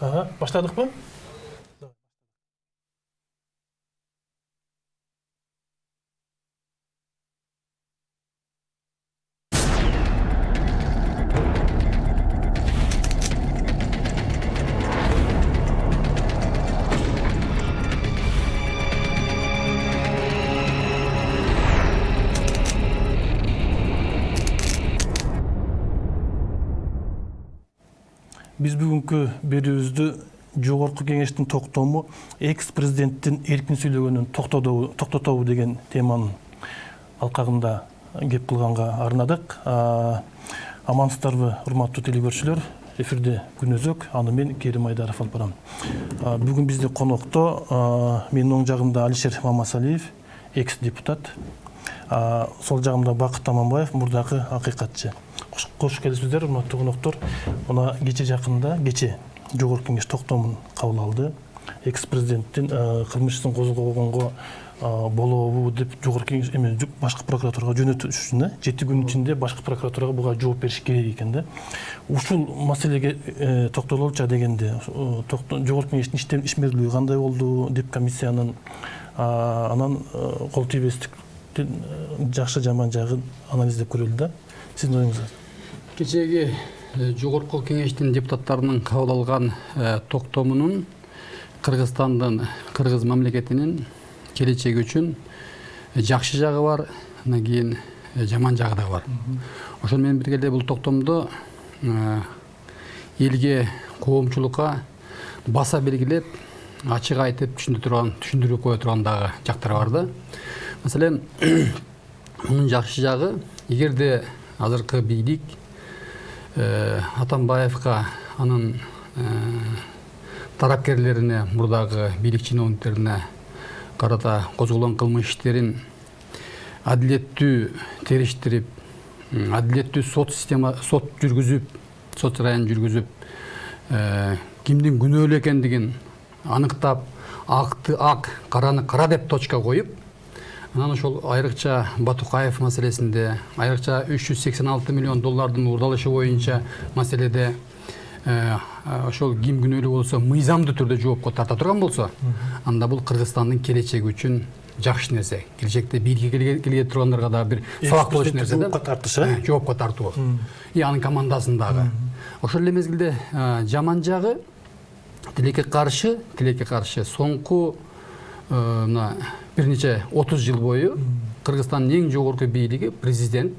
Баштадык мı? Biz бүгүнкү берүүбүздү Жогорку Кеңештин токтому экс-президенттин эркин сүйлөгөнүн токтотобу деген теманын алкагында кеп кылганга арнадык. Амансыздарбы, урматтуу телекөрүүчүлөр? Эфирде Күнөзөк, аны мен Керим Айдаров алып барам. Бүгүн бизде конокто менин оң жагымда Алишер Мамасалиев, экс-депутат. Сол жагымда Бакыт Аманбаев, мурдакы акыйкатчы. Кош келипсиздер, урматтуу коноктор. Мына кече жакында, Жогорку Кеңеш токтомун кабыл алды. Экс-президенттин кылмыштын козголгонго болобу деп Жогорку Кеңеш башкы прокуратурага жөнөтүш үчүн 7 күн ичинде башкы прокуратурага буга жооп бериш керек экен да. Ушул маселеге токтололчу дегенде, Жогорку Кеңештин ишмерлиги кандай болду деп комиссиянын анан кол тийбестиктин жакшы жаман жагын анализдеп көрөлдү да. Сиздин оюңуз? Кечеги Жогорку Кеңештин депутаттарынын кабыл алган токтомунун Кыргызстандын, Кыргыз мамлекетинин келечеги үчүн жакшы жагы бар, андан кийин жаман жагы да бар. Ошол менен бирге бул токтомдо элге, коомчулукка баса белгилеп, ачык айтып түшүндүрүп кое турган дагы жактар бар да. Маселен, мунун жакшы жагы, эгерде азыркы бийлик Атамбаевка, анын тарапкерлерине, мурдагы бийлик чиновниктерине карата козголгон кылмыш иштерин адилеттүү териштирип, адилеттүү сот жүргүзүп, сот жараянын жүргүзүп, кимдин күнөөлүү экендигин аныктап, акты ак, караны кара деп точка коюп, анан ошол айрыкча Батукаев маселесинде, айрыкча 386 миллион доллардын уурдалышы боюнча маселеде ошол ким күнөөлүү болсо, мыйзамдуу түрдө жоопко тарта турган болсо, анда бул Кыргызстандын келечеги үчүн жакшы нерсе. Келечекте бийликке келе тургандарга да бир сабак болуш нерсе да. Жоопко тартуу. И анын командасын дагы. Ошол эле мезгилде жаман жагы тилекке каршы соңку мына бир нече 30 жыл бою Кыргызстандын эң жогорку бийлиги президент,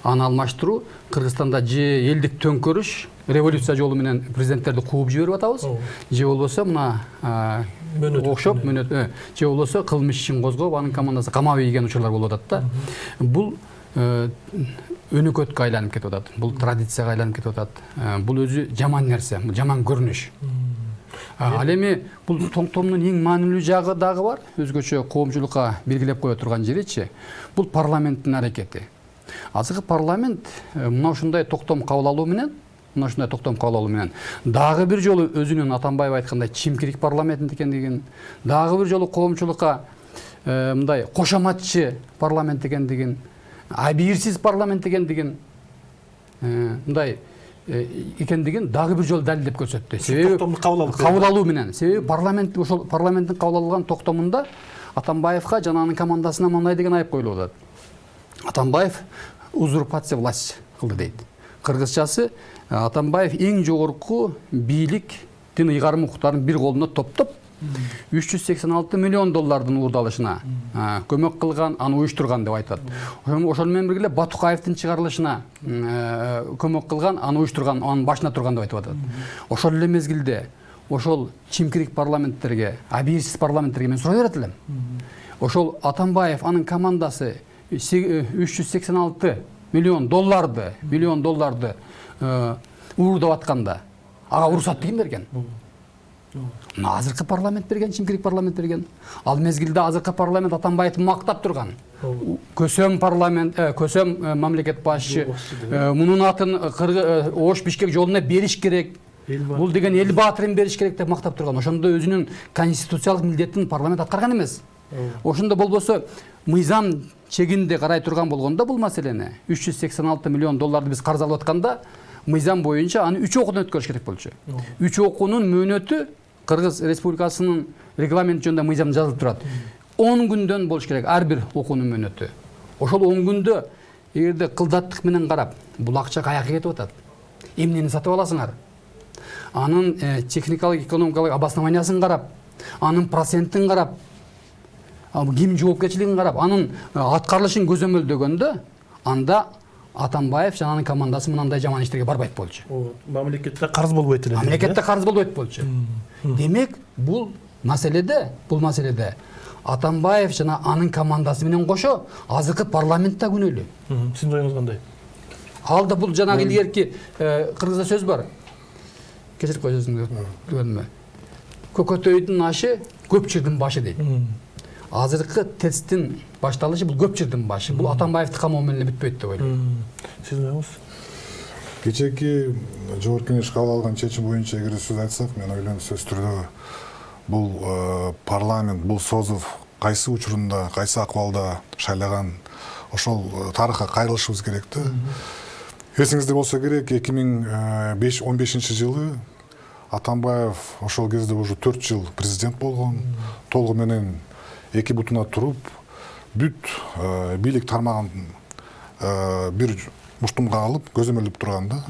аны алмаштыруу, Кыргызстанда же элдик төңкөрүш, революция жолу менен президенттерди кууп жиберип атабыз, же болбосо мына окшоп, же болбосо кылмыш ишин козгоп, анын командасы камап ийген учурлар болуп атат да. Бул өнөкөткө айланып кетип атат, бул традицияга айланып кетип атат. Бул өзү жаман нерсе, жаман көрүнүш. Ал эми бул токтомдун эң маанилүү жагы дагы бар, өзгөчө коомчулукка белгилеп кое турган жеричи, бул парламенттин аракети. Азыркы парламент мына ушундай токтом кабыл алуу менен, дагы бир жолу өзүнүн Атамбаев айткандай чимкирик парламент экендигин, дагы бир жолу коомчулукка мындай кошоматчы парламент экендигин, абийирсиз парламент экендигин, мындай экендигин дагы бир жолу далилдеп көрсөттү. Себеби кабыл алуу менен, себеби ошол парламенттин кабыл алган токтомунда Атамбаевка жана анын командасына мындай деген айып коюлуп атат. Атамбаев узурпация власть кылды дейт. Кыргызчасы Атамбаев эң жогорку бийликтин ыйгарым укуктарын бир колуна топтоп 386 миллион доллардын уурдалышына көмөк кылган, аны уюштурган деп айтат. Ошол менен бирге Батукаевдин чыгарылышына көмөк кылган, аны уюштурган, анын башына турган деп айтып атат. Ошол эле мезгилде ошол чимкирик парламенттерге, абийирсиз парламенттерге мен сурай берет элем. Ошол Атамбаев, анын командасы 386 миллион долларды уурдап атканда, ага уруксатты ким берген? Азыркы парламент берген, чимкирик парламент берген. Ал мезгилде азыркы парламент Атамбаевди мактап турган. Көсөм парламент, көсөм мамлекет башчы, мунун атын Ош-Бишкек жолуна бериш керек. Бул деген эл баатырын бериш керек деп мактап турган. Ошондо өзүнүн конституциялык милдетин парламент аткарган эмес. Ошондо болбосо мыйзам чегинде карай турган болгондо бул маселени 386 миллион долларды биз карыз алып атканда, мыйзам боюнча аны 3 окуудан өткөрүш керек болчу. 3 окуунун мөөнөтү Кыргыз Республикасынын регламент жөнүндө мыйзам жазылып турат. 10 күндөн болуш керек ар бир окуунун мөөнөтү. Ошол 10 күндө эгерде кылдаттык менен карап, бул акча каяка кетип атат? Эмнени сатып аласыңар? Анын техникалык, экономикалык обоснованиясын карап, анын процентин карап, ким жоопкерчилигин карап, анын аткарылышын көзөмөлдөгөндө, анда Атамбаев жана анын командасы мындай жаман иштерге барбайт болчу. Мамлекетте карыз болбойт эле. Мамлекетте карыз болбойт болчу. Демек, бул маселеде Атамбаев жана анын командасы менен кошо азыркы парламентте күнөөлүү. Сиздин оюңуз кандай? Алда бул жанагы илгерки кыргызда сөз бар. Кечирип кой сөзүңдү түгөнмө. Көкөтөйдүн ашы көпчүрдүн башы дейт. Азыркы тесттин башталышы бул көпчүрдүн башы. Бул Атамбаевди камоо менен бүтпөйт деп ойлойм. Сиздин оюңуз? Кечээки Жогорку Кеңеш кабыл алган чечим боюнча эгер сөз айтсак, мен ойлойм сөз түрдө бул парламент, бул Созов кайсы учурунда, кайсы акыбалда шайлаган, ошол тарыхка кайрылышыбыз керек да. Эсиңизде болсо керек, 2015 жылы Атамбаев ошол кезде уже 4 жыл президент болгон, толугу менен эки бутуна туруп, бүт бийлик тармагын бир муштумга алып, көзөмөлдөп турган да.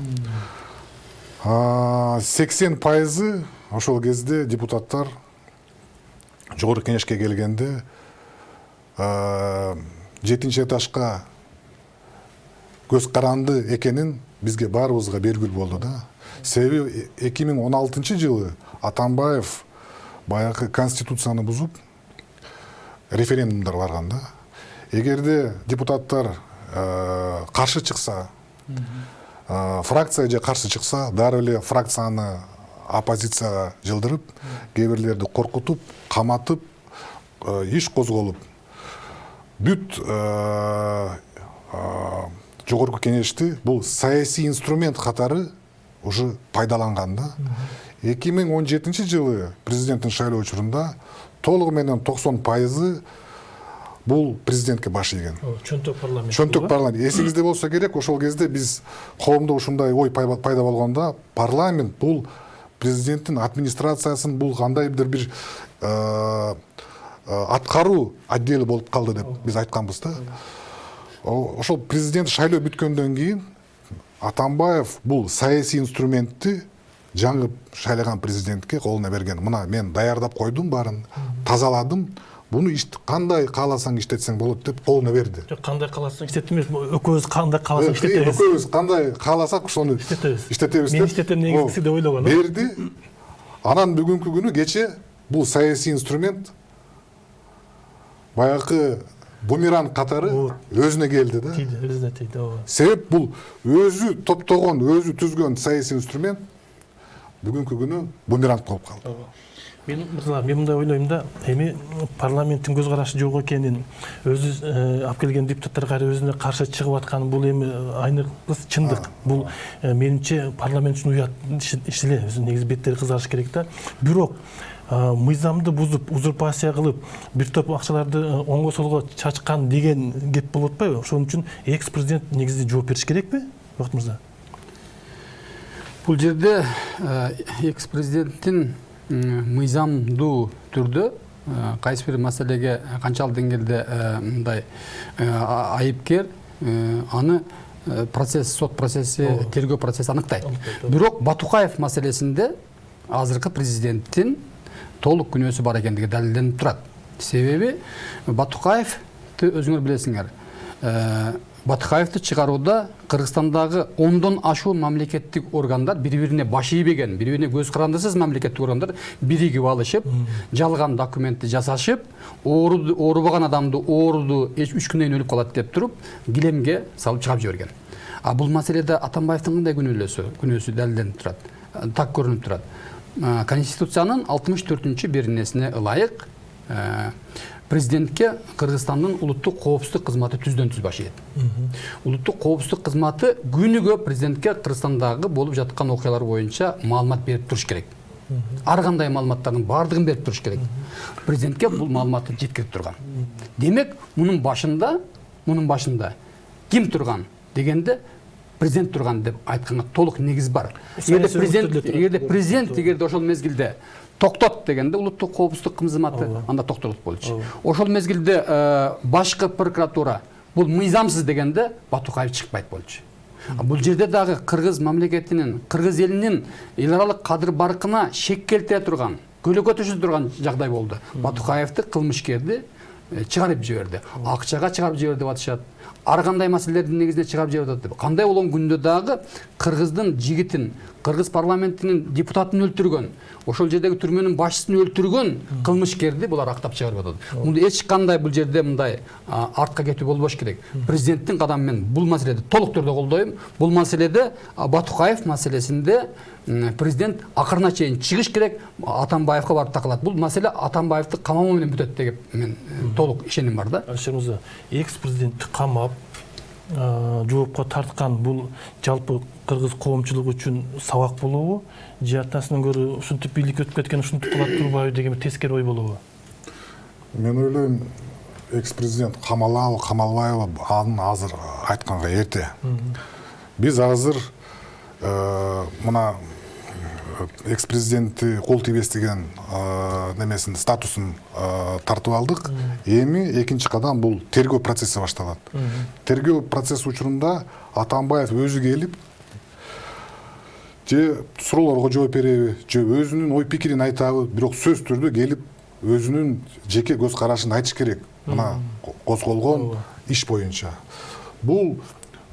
80% ошол кезде депутаттар Жогорку Кеңешке келгенде 7-нчи этажга көз каранды экенин бизге баарыбызга белгилүү болду да. Себеби 2016 жылы Атамбаев баягы конституцияны бузуп референдумдар барган да. Эгерде депутаттар каршы чыкса, фракция же каршы чыкса, дароо эле фракцияны оппозицияга жылдырып, кээ бирлерди коркутуп, каматып, иш козголуп, бүт Жогорку Кеңешти бул саясий инструмент катары уже пайдаланган да. 2017 жылы президенттин шайлоо учурунда толугу менен 90% бул президентке баш ийген. Чөнтөк парламент. Чөнтөк парламент. Эсиңизде болсо керек, ошол кезде биз коомдо ушундай ой пайда болгондо, парламент бул президенттин администрациясын бул кандайдыр бир аткаруу отдели болуп калды деп биз айтканбыз да. Ошол президент шайлоо бүткөндөн кийин Атамбаев бул саясий инструментти жаңы шайлаган президентке колуна берген. Мына мен даярдап койдум баарын, тазаладым. Буну кандай кааласаң иштетсең болот деп колуна берди. Кандай кааласаң иштет эмес, экөөбүз кандай кааласаң иштетебиз. Экөөбүз кандай кааласак ошону иштетебиз. Мен иштетем негизгиси деп ойлогон. Берди. Анан бүгүнкү күнү кече бул саясий инструмент баягы бумеранг катары өзүнө келди да. Өзүнө тийди, ооба. Себеп бул өзү топтогон, өзү түзгөн саясий инструмент бүгүнкү күнү бумеранг болуп калды. Мен мындай ойлойм да, эми парламенттин көз карашы жок экенин, өзү алып келген депутаттарга өзүнө каршы чыгып атканы бул эми айныксыз чындык. Бул менимче парламент үчүн уят иш эле, өзү негизи беттери кызарыш керек да. Бирок мыйзамды бузуп, узурпация кылып, бир топ акчаларды оңго солго чачкан деген кеп болуп атпайбы? Ошон үчүн экс-президент негизи жооп бериш керекпи? Бакыт мырза. Бул жерде экс-президенттин мыйзамдуу түрдө кайсы бир маселеге канчалык деңгээлде мындай айыпкер аны процесс, сот процесси, тергөө процесси аныктайт. Бирок Батукаев маселесинде азыркы президенттин толук күнөөсү бар экендиги далилденип турат. Себеби Батукаевти өзүңөр билесиңер. Батукаевти чыгарууда Кыргызстандагы 10дон ашуу мамлекеттик органдар бири-бирине баш ийбеген, бири-бирине көз карандысыз мамлекеттик органдар биригип алышып, жалган документти жасашып, оорубаган адамды ооруду 3 күндөн кийин өлүп калат деп туруп, килемге салып чыгап жиберген. Бул маселеде Атамбаевдин кандай күнөөсү далилденип турат, так көрүнүп турат. Конституциянын 64-беренесине ылайык президентке Кыргызстандын улуттук коопсуздук кызматы түздөн-түз баш ийет. Улуттук коопсуздук кызматы күнүгө президентке Кыргызстандагы болуп жаткан окуялар боюнча маалымат берип туруш керек. Ар кандай маалыматтардын баардыгын берип туруш керек. Президентке бул маалыматты жеткирип турган. Демек, мунун башында ким турган дегенде президент турган деп айтканга толук негиз бар. Саясий үмүттөлөр Эгерде президент эгерде ошол мезгилде токтот дегенде улуттук коопсуздук кызматы анда токтолот болчу. Ошол мезгилде башкы прокуратура бул мыйзамсыз дегенде Батукаев чыкпайт болчу. Бул жерде дагы кыргыз мамлекетинин, кыргыз элинин эл аралык кадыр баркына шек келтире турган, көйгөй түшүрө турган жагдай болду. Батукаевди кылмышкерди чыгарып жиберди. Акчага чыгарып жиберди деп атышат. Ар кандай маселелердин негизинде чыгарып жиберди деп. Кандай болгон күндө дагы кыргыздын жигитин, кыргыз парламентинин депутатын өлтүргөн, ошол жердеги түрмөнүн башчысын өлтүргөн кылмышкерди булар актап чыгарып атат. Мунда эч кандай бул жерде мындай артка кетүү болбош керек. Президенттин кадамы мен бул маселеде толук түрдө колдойм. Бул маселеде Батукаев маселесинде президент акырына чейин чыгыш керек, Атамбаевга барып такалат. Бул маселе Атамбаевди камоо менен бүтөт деген мен толук ишеним бар да. Алишер мырза, экс-президентти камап, жоопко тарткан бул жалпы кыргыз коомчулугу үчүн сабак болобу? Же атасынан көрө ушинтип бийлик өтүп кеткен ушинтип кылат турбайбы деген тескери ой болобу? Мен ойлойм, экс-президент камалабы, камалбайбы, аны азыр айтканга эрте. Биз азыр мына экс-президентти кол тийбестеген немесин статусун тартып алдык. Эми экинчи кадам бул тергөө процесси башталат. Тергөө процесси учурунда Атамбаев өзү келип же суроолорго жооп береби, же өзүнүн ой пикирин айтабы, бирок сөз түрдө келип өзүнүн жеке көз карашын айтыш керек. Мына козголгон иш боюнча. Бул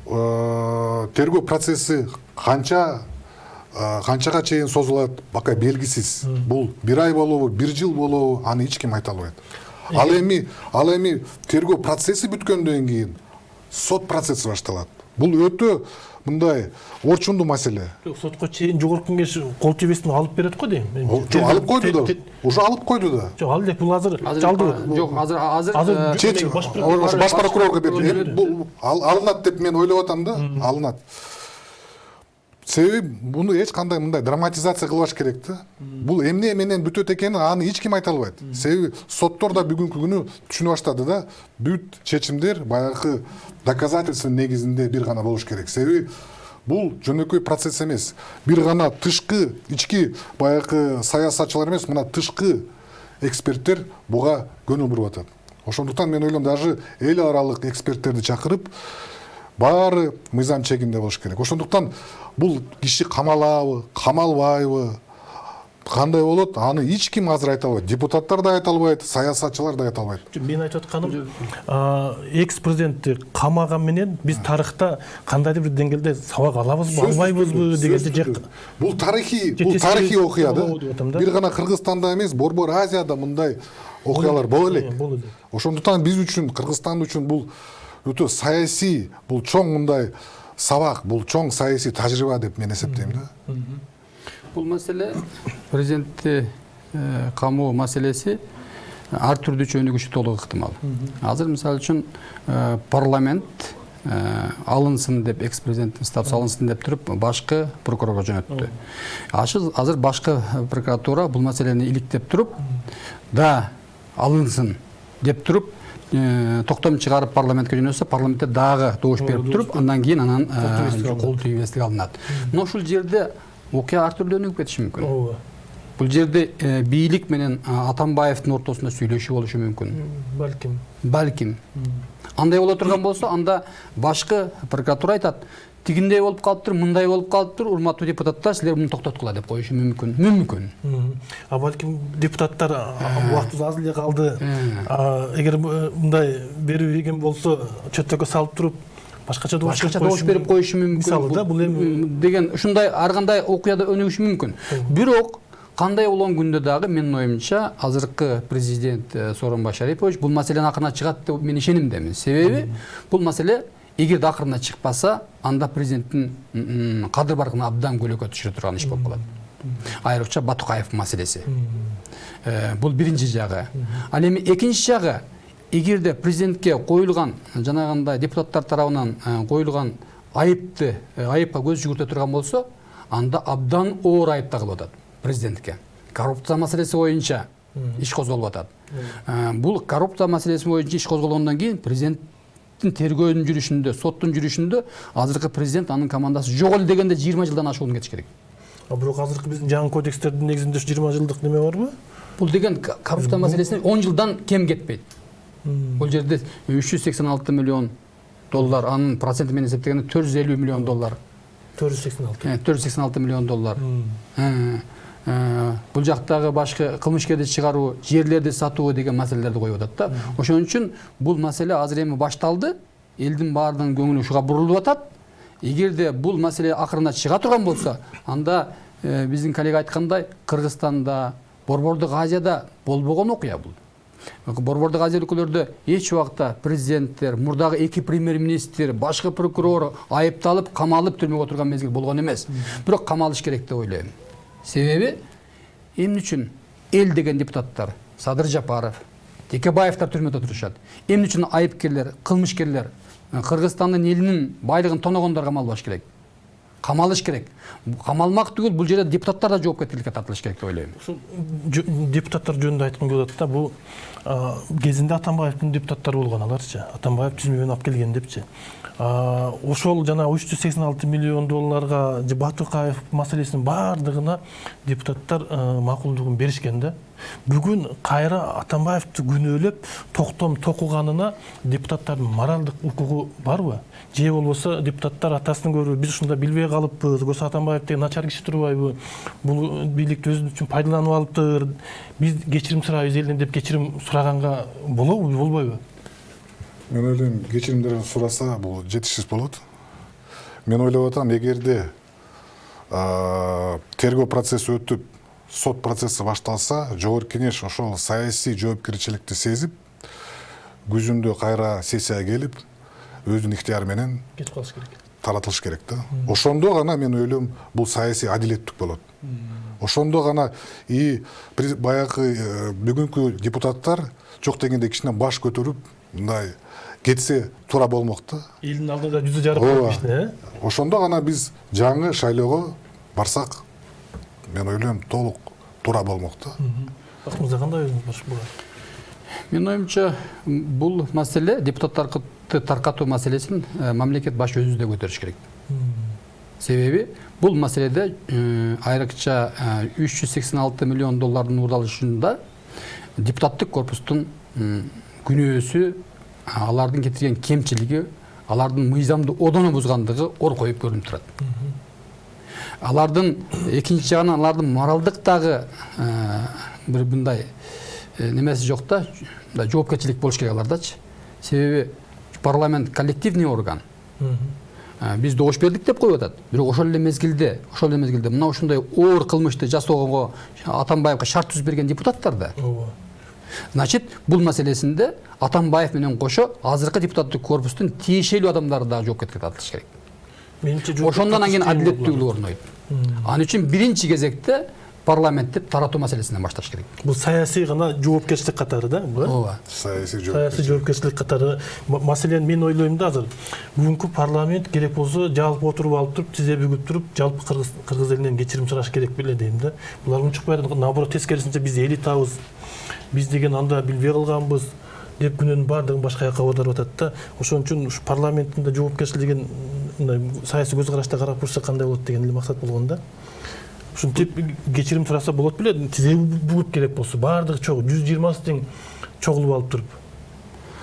тергөө процесси канчага чейин созулат, пока белгисиз. Бул 1 ай болобу, 1 жыл болобу, аны эч ким айта албайт. Ал эми тергөө процесси бүткөндөн кийин сот процесси башталат. Бул өтө мындай орчундуу маселе. Сотко чейин жогорку кеңеш кол тийбестин алып берет го дейм. Жок, алып койду да. Уже алып койду да. Жок, ал элек бул азыр жалды. Жок, азыр баш прокурорго берди. Бул алынат деп мен ойлоп атам да, алынат. Себеби буну эч кандай мындай драматизация кылбаш керек да. Бул эмне менен бүтөт экенин аны эч ким айта албайт. Себеби соттор да бүгүнкү күнү түшүнө баштады да, бүт чечимдер баягы доказательство негизинде бир гана болуш керек. Себеби бул жөнөкөй процесс эмес. Бир гана тышкы, ички баягы саясатчылар эмес, мына тышкы эксперттер буга көңүл буруп атат. Ошондуктан мен ойлойм, даже эл аралык эксперттерди чакырып, баары мыйзам чегинде болуш керек. Ошондуктан бул киши камалабы, камалбайбы, кандай болот, аны эч ким азыр айта албайт. Депутаттар да айта албайт, саясатчылар да айта албайт. Мен айтып атканым, экс-президентти камаган менен биз тарыхта кандайдыр бир деңгээлде сабак алабызбы, албайбызбы дегенде жек. Бул тарыхый окуя да. Бир гана Кыргызстанда эмес, Борбор Азияда мындай окуялар боло элек. Ошондуктан биз үчүн, Кыргызстан үчүн бул өтө саясий, бул чоң мындай сабак, бул чоң саясий тажрыйба деп мен эсептейм да. Бул маселе президентти камоо маселеси ар түрдүү чөнүгүшү толук ыктымал. Азыр мисалы үчүн парламент алынсын деп, экс-президенттин статусу алынсын деп туруп башкы прокурорго жөнөттү. Азыр башкы прокуратура бул маселени иликтеп туруп, да алынсын деп туруп токтом чыгарып парламентке жөнөтсө, парламентте дагы добуш берип туруп, андан кийин анан кол тийбестик алынат. Мына ушул жерде окуя ар түрдүү өнүгүп кетиши мүмкүн. Бул жерде бийлик менен Атамбаевдин ортосунда сүйлөшүү болушу мүмкүн. Балким. Андай боло турган болсо, анда башкы прокуратура айтат, тигиндей болуп калыптыр, мындай болуп калыптыр, урматтуу депутаттар, силер муну токтоткула деп коюшу мүмкүн. Балким депутаттар убактыбыз аз эле калды. Эгер мындай берүү берген болсо, чөтөккө салып туруп, башкача добуш берип коюшу мүмкүн. Мисалы да, бул эми деген ушундай ар кандай окуяда өнүгүшү мүмкүн. Бирок кандай болгон күндө дагы менин оюмча азыркы президент Сооронбай Шарипович бул маселени акырына чыгат деп мен ишенимдемин. Себеби бул маселе эгерде акырына чыкпаса, анда президенттин кадыр баркына абдан көйгөй түшүрө турган иш болуп калат. Айрыкча Батукаев маселеси. Бул биринчи жагы. Ал эми экинчи жагы, эгерде президентке коюлган, жанагындай депутаттар тарабынан коюлган айыпка көз жүгүртө турган болсо, анда абдан оор айып тагылып атат президентке. Коррупция маселеси боюнча иш козголуп атат. Бул коррупция маселеси боюнча иш козголгондон кийин президент президенттин тергөөнүн жүрүшүндө, соттун жүрүшүндө азыркы президент анын командасы жок эле дегенде 20 жылдан ашуун кетиш керек. Бирок азыркы биздин жаңы кодекстердин негизинде 20 жылдык неме барбы? Бул деген коррупция маселесине 10 жылдан кем кетпейт. Бул жерде 386 миллион доллар, анын проценти менен эсептегенде 450 миллион доллар. 486 миллион доллар. Бул жактагы башка кылмышкерди чыгаруу, жерлерди сатуу деген маселелерди коюп атат да. Ошон үчүн бул маселе азыр эми башталды. Элдин баарынын көңүлү ушуга бурулуп атат. Эгерде бул маселе акырында чыга турган болсо, анда биздин коллега айткандай, Кыргызстанда, Борбордук Азияда болбогон окуя бул. Борбордук Азия өлкөлөрдө эч убакта президенттер, мурдагы 2 премьер-министр, башкы прокурор айыпталып, камалып түрмөгө отурган мезгил болгон эмес. Бирок камалыш керек деп ойлойм. Себеби эмне үчүн эл деген депутаттар, Садыр Жапаров, Текебаевтар түрмөдө отурушат? Эмне үчүн айыпкерлер, кылмышкерлер Кыргызстандын элинин байлыгын тоногондор камалбаш керек? Камалыш керек. Камалмак түгүл, бул жерде депутаттар да жоопкерчиликке тартылыш керек деп ойлойм. Ушул депутаттар жөнүндө айткым келип атат да, бул кезинде Атамбаевдин депутаттары болгон аларчы. Атамбаев түзмөгөн алып келген депчи. Ошол жана 386 миллион долларга Батукаев маселесинин баардыгына депутаттар макулдугун беришкен да. Бүгүн кайра Атамбаевди күнөөлөп токтом токуганына депутаттардын моралдык укугу барбы? Же болбосо депутаттар атасын көрүп, биз ушунда билбей калыппыз, Госа Атамбаев деген начар киши турбайбы? Бул бийликти өзү үчүн пайдаланып алыптыр. Биз кечирим сурайбыз элден деп кечирим сураганга болобу, болбойбу? Мен ойлойм, кечиримдер сураса бул жетишсиз болот. Мен ойлоп атам, эгерде тергөө процесси өтүп, сот процесси башталса, Жогорку Кеңеш ошол саясий жоопкерчиликти сезип, күзүндө кайра сессияга келип, өзүнүн ихтияры менен Кетип калыш керек. таратылыш керек да. Ошондо гана мен ойлойм, бул саясий адилеттик болот. Ошондо гана баягы бүгүнкү депутаттар жок дегенде кичине баш көтөрүп, мындай кетсе туура болмок да. Элдин алдында жүзү жарык болуп ишне. Ошондо гана биз жаңы шайлоого барсак, мен ойлойм, толук туура болмок да. Акмырза кандай өзүңүз бар буга? Менин оюмча, бул маселе депутаттарды таркатуу маселесин мамлекет башы өзү да көтөрүш керек. Себеби бул маселеде айрыкча 386 миллион доллардын уурдалышында депутаттык корпустун күнөөсү, алардын кетирген кемчилиги, алардын мыйзамды одоно бузгандыгы ор коюп көрүнүп турат. Алардын экинчи жагынан алардын моралдык дагы бир мындай немеси жок да, жоопкерчилик болуш керек алардачы. Себеби парламент коллективный орган. Биз добуш бердик деп коюп атат. Бирок ошол эле мезгилде мына ушундай оор кылмышты жасоого Атамбаевга шарт түзүп берген депутаттар да. Значит, бул маселесинде Атамбаев менен кошо азыркы депутаттык корпустун тиешелүү адамдары да жоопкерчиликке тартылыш керек. Ошондон кийин адилеттүүлүк орнойт. Ал үчүн биринчи кезекте парламентти таратуу маселесинен башташ керек. Бул саясий гана жоопкерчилик катары да, бул? Ооба. Саясий жоопкерчилик катары. Маселен мен ойлойм да, азыр бүгүнкү парламент керек болсо жалпы отуруп алып туруп, тизе бүгүп туруп, жалпы кыргыз элинен кечирим сураш керек беле дейм да. Булар унчукпай, наоборот тескерисинче биз элитабыз. Биз деген анда билбей калганбыз деп күнөөнүн баардыгын башка жакка оодарып атат да. Ошон үчүн ушу парламенттин да жоопкерчилигин саясий көз карашта карап турса кандай болот деген эле максат болгон да. Ушинтип кечирим сураса болот беле, тизе бүгүп керек болсо, баардыгы чогуу 120 тең чогулуп алып туруп.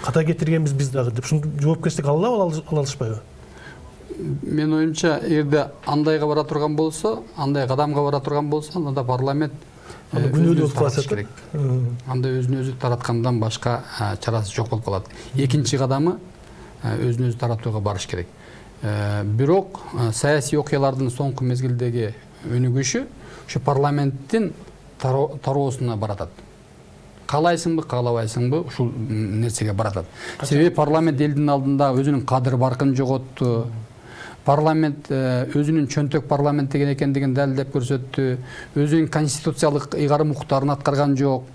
Ката кетиргенбиз биз дагы деп, ушуну жоопкерчилик ала алышпайбы? Менин оюмча, эгерде андайга бара турган болсо, андай кадамга бара турган болсо, анда парламент күнөөлүү болуп калат керек. Анда өзүн өзү тараткандан башка чарасы жок болуп калат. Экинчи кадамы өзүн өзү таратууга барыш керек. Бирок саясий окуялардын соңку мезгилдеги өнүгүшү ушу парламенттин тароосуна баратат. Каалайсыңбы, каалабайсыңбы, ушул нерсеге баратат. Себеби парламент элдин алдында өзүнүн кадыр баркын жоготту. Парламент өзүнүн чөнтөк парламент деген экендигин далилдеп көрсөттү. Өзүнүн конституциялык ыйгарым укуктарын аткарган жок.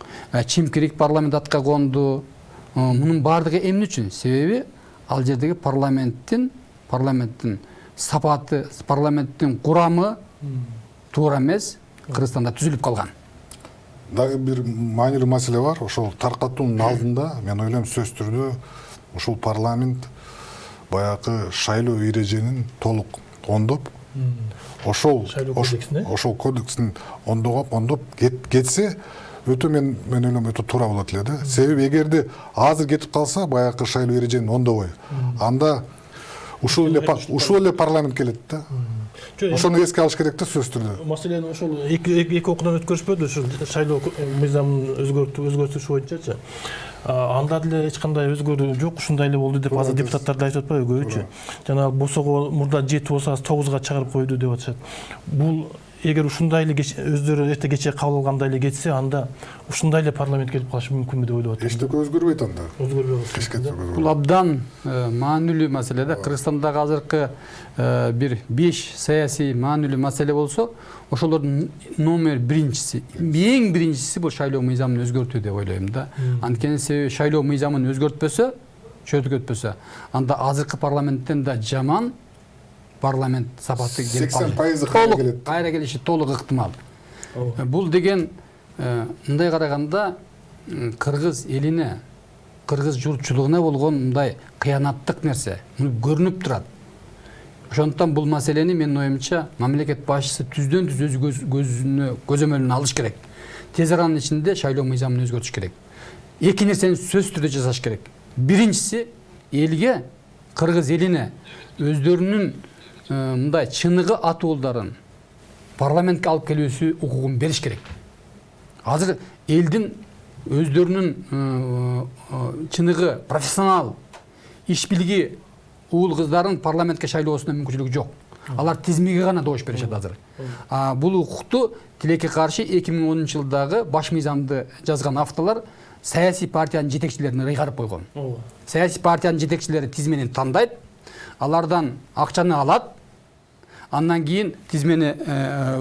Чимкирик парламент атка конду. Мунун баардыгы эмне үчүн? Себеби ал жердеги парламенттин сапаты, парламенттин курамы туура эмес, Кыргызстанда түзүлүп калган. Дагы бир маанилүү маселе бар. Ошол таркатуунун алдында мен ойлойм сөз түрдө ушул парламент баягы шайлоо эреженин толук оңдоп, ошол кодекстин оңдоп кетсе, өтө мен ойлойм өтө туура болот эле да. Себеби эгерде азыр кетип калса, баягы шайлоо эреженин оңдобой, анда ушул эле парламент келет да. Ошону эске алыш керек да сөзсүз түрдө. Маселени ошол эки окуудан өткөрүшпөдү, ушул шайлоо мыйзамын өзгөртүш боюнчачы. Анда деле эч кандай өзгөрүү жок, ушундай эле болду деп азыр депутаттар да айтып атпайбы көбүнчө. Жанагы босого мурда 7 болсо азыр 9га чыгарып койду деп атышат. Бул эгер ушундай эле өздөрү эрте кече кабыл алгандай эле кетсе, анда ушундай эле парламент келип калышы мүмкүнбү деп ойлоп атам. Эчтеке өзгөрбөйт анда. Өзгөрбөйт. Бул абдан маанилүү маселе да. Кыргызстандагы азыркы бир 5 саясий маанилүү маселе болсо, ошолордун номер биринчиси, эң биринчиси бул шайлоо мыйзамын өзгөртүү деп ойлойм да. Анткени себеби шайлоо мыйзамын өзгөртпөсө, анда азыркы парламенттен да жаман парламент сапаты келип 80% кайра келиши толук ыктымал. Бул деген мындай караганда кыргыз элине, кыргыз журтчулугуна болгон мындай кыянаттык нерсе көрүнүп турат. Ошондуктан бул маселени менин оюмча мамлекет башчысы түздөн түз өз көзөмөлүнө алыш керек. Тез аранын ичинде шайлоо мыйзамын өзгөртүш керек. Эки нерсени сөзсүз түрдө жасаш керек. Биринчиси, элге, кыргыз элине өздөрүнүн мындай чыныгы атуулдарын парламентке алып келүүсү укугун бериш керек. Азыр элдин өздөрүнүн чыныгы профессионал иш билги уул кыздарын парламентке шайлоосуна мүмкүнчүлүгү жок. Алар тизмеге гана добуш беришет азыр. Бул укукту тилекке каршы 2010 жылдагы баш мыйзамды жазган авторлор саясий партиянын жетекчилерине ыйгарып койгон. Саясий партиянын жетекчилери тизмени тандайт, алардан акчаны алат, андан кийин тизмени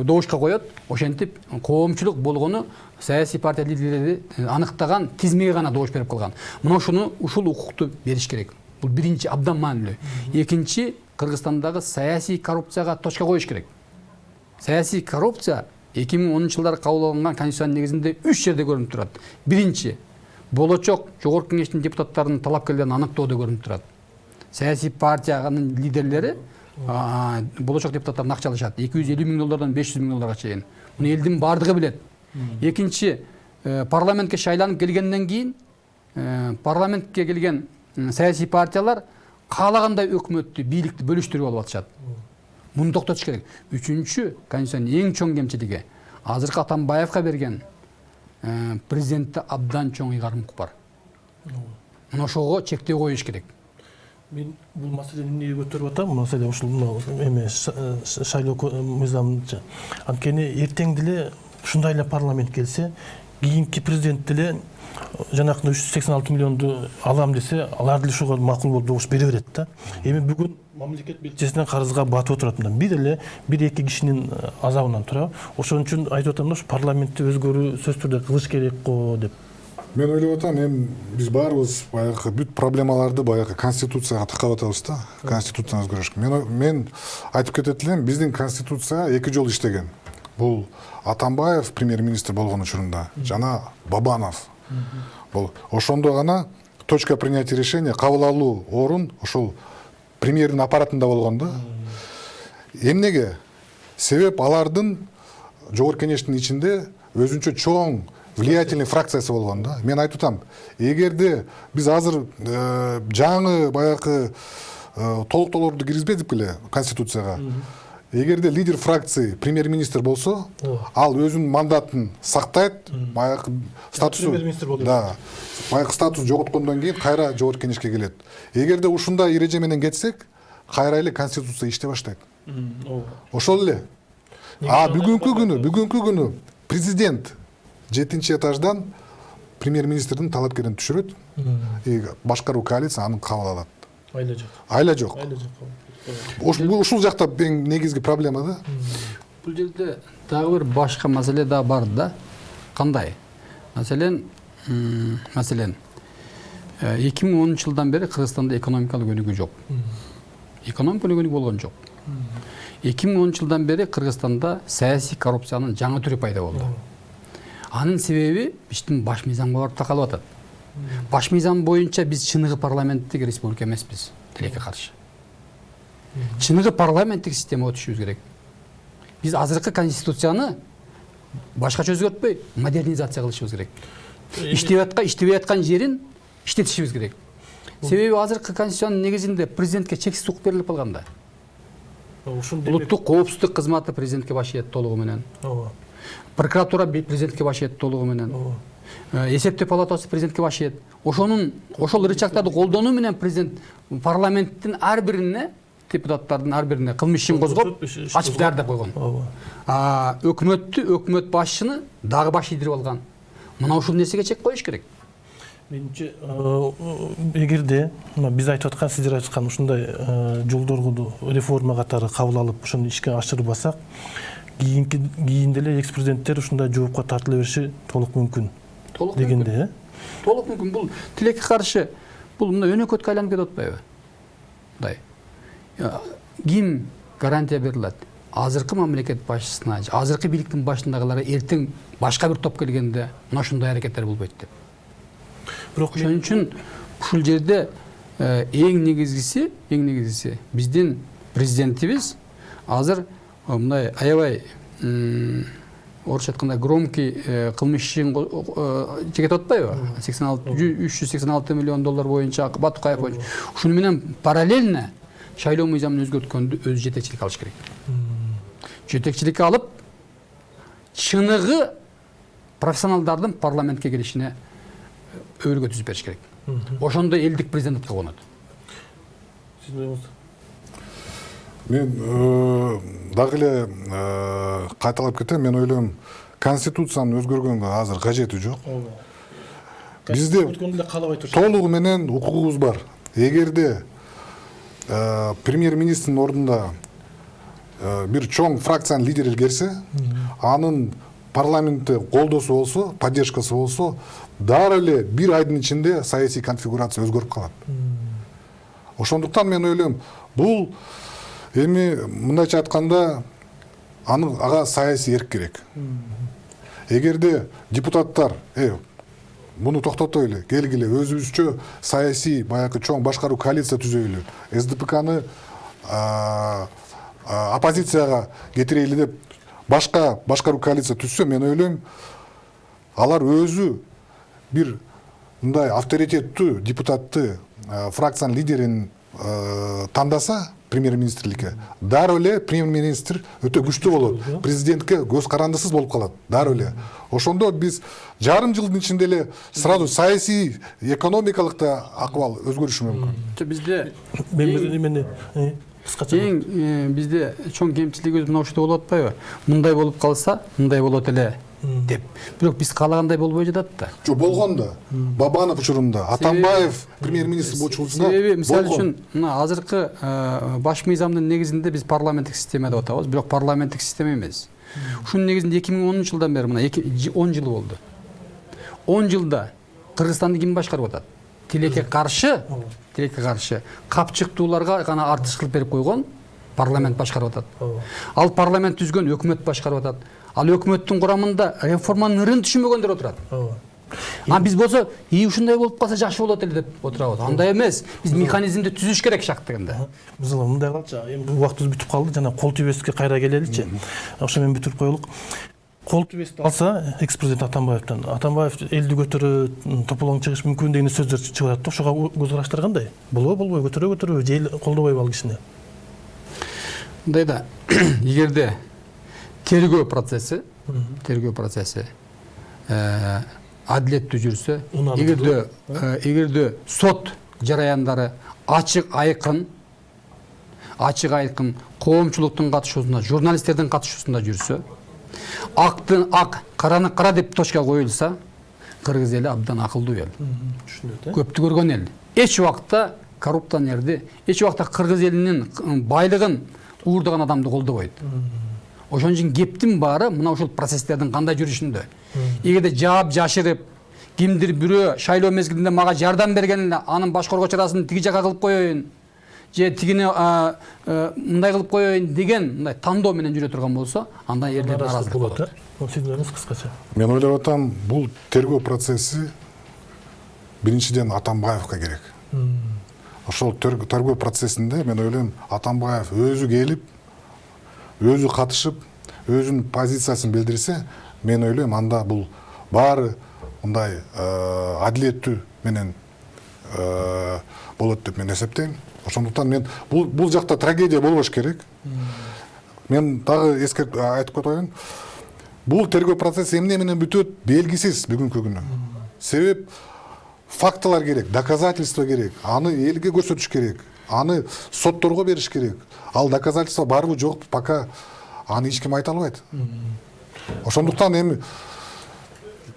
добушка коет. Ошентип коомчулук болгону саясий партия лидерлери аныктаган тизмеге гана добуш берип калган. Мына ушул укукту бериш керек. Бул биринчи абдан маанилүү. Экинчи, Кыргызстандагы саясий коррупцияга точка коюш керек. Саясий коррупция 2010 жылдары кабыл алынган конституциянын негизинде 3 жерде көрүнүп турат. Биринчи, болочок жогорку кеңештин депутаттарынын талапкерлерин аныктоодо көрүнүп турат. Саясий партиянын лидерлери болочок депутаттарын акча алышат. $250,000 $500,000 чейин. Муну элдин бардыгы билет. Экинчи, парламентке шайланып келгенден кийин парламентке келген саясий партиялар каалагандай өкмөттү, бийликти бөлүштүрүп алып атышат. Муну токтотуш керек. Үчүнчү, конституциянын эң чоң кемчилиги азыркы Атамбаевга берген президентте абдан чоң ыйгарым бар. Мына ошого чектөө коюш керек. Мен бул маселени эмнеге көтөрүп атам? Маселе ушул эме шайлоо мыйзамынча. Анткени эртең деле ушундай эле парламент келсе, кийинки президент деле жанакы 386 миллионду алам десе, алар деле ушуга макул болуп добуш бере берет да. Эми бүгүн мамлекет белчесинен карызга батып отурат. Бир эки кишинин азабынан тура. Ошон үчүн айтып атам да, ушу парламентти өзгөрүү сөзсүз түрдө кылыш керек го деп. Мен ойлоп атам, эми биз баарыбыз баягы бүт проблемаларды баягы конституцияга такап атабыз да. Конституцияны өзгөрүш керек. Мен айтып кетет элем, биздин конституция 2 жолу иштеген. Бул Атамбаев премьер-министр болгон учурунда, жана Бабанов. Бул ошондо гана точка принятия решения, кабыл алуу орун ошол премьердин аппаратында болгон да. Эмнеге? Себеп алардын жогорку кеңештин ичинде өзүнчө чоң влиятельный фракциясы болгон да. Мен айтып атам, эгерде биз азыр жаңы баягы толуктоолорду киргизбедик беле конституцияга. Эгерде лидер фракции премьер-министр болсо, ал өзүнүн мандатын сактайт, баягы статусу премьер-министр болот. Да. Баягы статус жоготкондон кийин кайра жогорку кеңешке келет. Эгерде ушундай эреже менен кетсек, кайра эле конституция иштей баштайт. Ошол эле. Бүгүнкү күнү президент 7-этаждан премьер-министрдин талапкерин түшүрөт, башкаруу коалиция аны кабыл алат. Айла жок. Ушул жакта эң негизги проблема да. Бул жерде дагы бир башка маселе да бар да. Кандай? Маселен 2010 жылдан бери Кыргызстанда экономикалык өнүгүү жок. Экономик өнүгүү болгон жок. 2010 жылдан бери Кыргызстанда саясий коррупциянын жаңы түрү пайда болду. Анын себеби биздин баш мыйзамга барып такалып атат. Баш мыйзам боюнча биз чыныгы парламенттик республика эмеспиз, тилекке каршы. чыныгы парламенттик системага өтүшүбүз керек. Биз азыркы конституцияны башкача өзгөртпөй модернизация кылышыбыз керек. иштебей аткан жерин иштетишибиз керек. Себеби азыркы конституциянын негизинде президентке чексиз укук берилип калган да. Улуттук коопсуздук кызматы президентке баш ийет толугу менен. Прокуратура президентке баш ийет толугу менен. Эсептөө палатасы президентке баш ийет. Ошол ырычактарды колдонуу менен президент парламенттин ар бирине, депутаттардын ар бирине кылмыш ишин козгоп, ачып даярдап койгон. Өкмөт башчыны дагы баш ийдирип алган. Мына ушул нерсеге чек коюш керек. Менимче, эгерде биз айтып аткан, сиздер айтып аткан ушундай жолдорду реформа катары кабыл алып, ошону ишке ашырбасак, кийинде эле экс-президенттер ушундай жоопко тартыла бериши толук мүмкүн дегенде. Толук мүмкүн. Бул тилекке каршы, бул мындай өнөкөткө айланып кетип атпайбы? Мындай. Ким гарантия берилет? Азыркы мамлекет башчысына, азыркы бийликтин башындагыларга эртең башка бир топ келгенде мына ушундай аракеттер болбойт деп. Бирок ошон үчүн ушул жерде эң негизгиси биздин президентибиз азыр мындай аябай орусча айтканда громкий кылмыш ишин чегетип атпайбы? 386 миллион доллар боюнча Батукаев боюнча. Ушуну менен параллельно шайлоо мыйзамын өзгөрткөндө өзү жетекчилик алыш керек. Жетекчиликке алып, чыныгы профессионалдардын парламентке келишине өргө түзүп бериш керек. Ошондо элдик президентке конот. Мен дагы эле кайталап кетем, мен ойлойм, конституцияны өзгөргөнгө азыр кажети жок. Бизде толугу менен укугубуз бар. Эгерде премьер-министрдин ордунда бир чоң фракциянын лидери келсе, анын парламентте колдоосу болсо, поддержкасы болсо, дары эле бир айдын ичинде саясий конфигурация өзгөрүп калат. Ошондуктан мен ойлойм, бул эми мындайча айтканда ага саясий эрк керек. Эгерде депутаттар муну токтотойлу, келгиле өзүбүзчө саясий баягы чоң башкаруу коалиция түзөйлү, СДПКны оппозицияга кетирели деп башка башкаруу коалиция түзсө, мен ойлойм, алар өзү бир мындай авторитеттүү депутатты, фракциянын лидерин тандаса премьер-министрликке, дароо эле премьер-министр өтө күчтүү болот, президентке көз карандысыз болуп калат, дароо эле. Ошондо биз жарым жылдын ичинде эле сразу саясий, экономикалык да акыбал өзгөрүшү мүмкүн. Бизде бизде чоң кемчилигибиз мына ушунда болуп атпайбы? Мындай болуп калса, мындай болот эле деп. Бирок биз каалагандай болбой жатат да. Жок, болгон да. Бабанов учурунда, Атамбаев премьер-министр болчусунда. Себеби мисалы үчүн мына азыркы баш мыйзамдын негизинде биз парламенттик система деп атабыз, бирок парламенттик система эмес. Ушунун негизинде 2010 жылдан бери мына 10 жыл болду. 10 жылда Кыргызстанды ким башкарып атат? Тилекке каршы капчыктууларга гана артышкылык берип койгон парламент башкарып атат. Ал парламент түзгөн өкмөт башкарып атат. Ал өкмөттүн курамында реформанын ырын түшүнбөгөндөр отурат. Биз болсо, ушундай болуп калса жакшы болот эле деп отурабыз. Андай эмес. Биз механизмди түзүш керек шактыгында. Мисалы мындай кылчы, эми убактыбыз бүтүп калды, жана кол тийбестикке кайра келеличи. Ошо менен бүтүрүп коелук. Кол тийбестикти алса, экс-президент Атамбаевден, Атамбаев элди көтөрөт, тополоң чыгыш мүмкүн деген сөздөр чыгып атат. Ошого көз караштар кандай? Болбойбу, көтөрөбү, же эл колдобойбу ал кишини? Мындай да, эгерде тергөө процесси адилеттүү жүрсө, эгерде сот жараяндары ачык айкын коомчулуктун катышуусунда, журналисттердин катышуусунда жүрсө, актын ак, караны кара деп точка коюлса, кыргыз эли абдан акылдуу эл. Көптү көргөн эл. Эч убакта коррупционерди, эч убакта кыргыз элинин байлыгын уурдаган адамды колдобойт. Ошон үчүн кептин баары мына ушул процесстердин кандай жүрүшүндө. Эгерде жаап жашырып, кимдир бирөө шайлоо мезгилинде мага жардам берген эле, анын башкаруу чарасын тиги жака кылып коеюн, же тигини мындай кылып коеюн деген мындай тандоо менен жүрө турган болсо, анда эрлер наразылык болот. Сиздериңиз кыскача. Мен ойлоп атам, бул тергөө процесси биринчиден Атамбаевка керек. ошол тергөө процессинде мен ойлойм Атамбаев өзү келип, өзү катышып, өзүнүн позициясын билдирсе, мен ойлойм анда бул баары мындай адилеттүү менен болот деп мен эсептейм. Ошондуктан мен бул жакта трагедия болбош керек. Мен дагы айтып коеюн. Бул тергөө процесси эмне менен бүтөт белгисиз бүгүнкү күнү. Себеп фактылар керек, доказательство керек, аны элге көрсөтүш керек, аны сотторго бериш керек. Ал доказательство барбы жокпу, пока аны эч ким айта албайт. Ошондуктан эми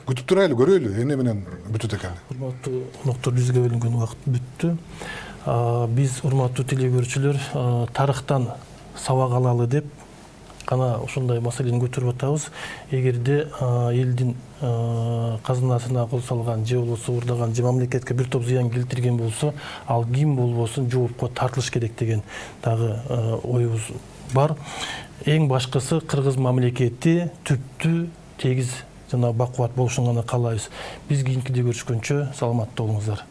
күтүп турайлы, көрөйлү эмне менен бүтөт экен. Урматтуу конокторду, бизге бөлүнгөн убакыт бүттү. Биз урматтуу телекөрүүчүлөр тарыхтан сабак алалы деп гана ушундай маселени көтөрүп атабыз. Эгерде элдин казынасына кол салган же болбосо уурдаган же мамлекетке бир топ зыян келтирген болсо, ал ким болбосун жоопко тартылыш керек деген дагы оюбуз бар. Эң башкысы кыргыз мамлекети түптүү, тегиз жана бакубат болушун гана каалайбыз. Биз кийинкиде көрүшкөнчө саламатта болуңуздар.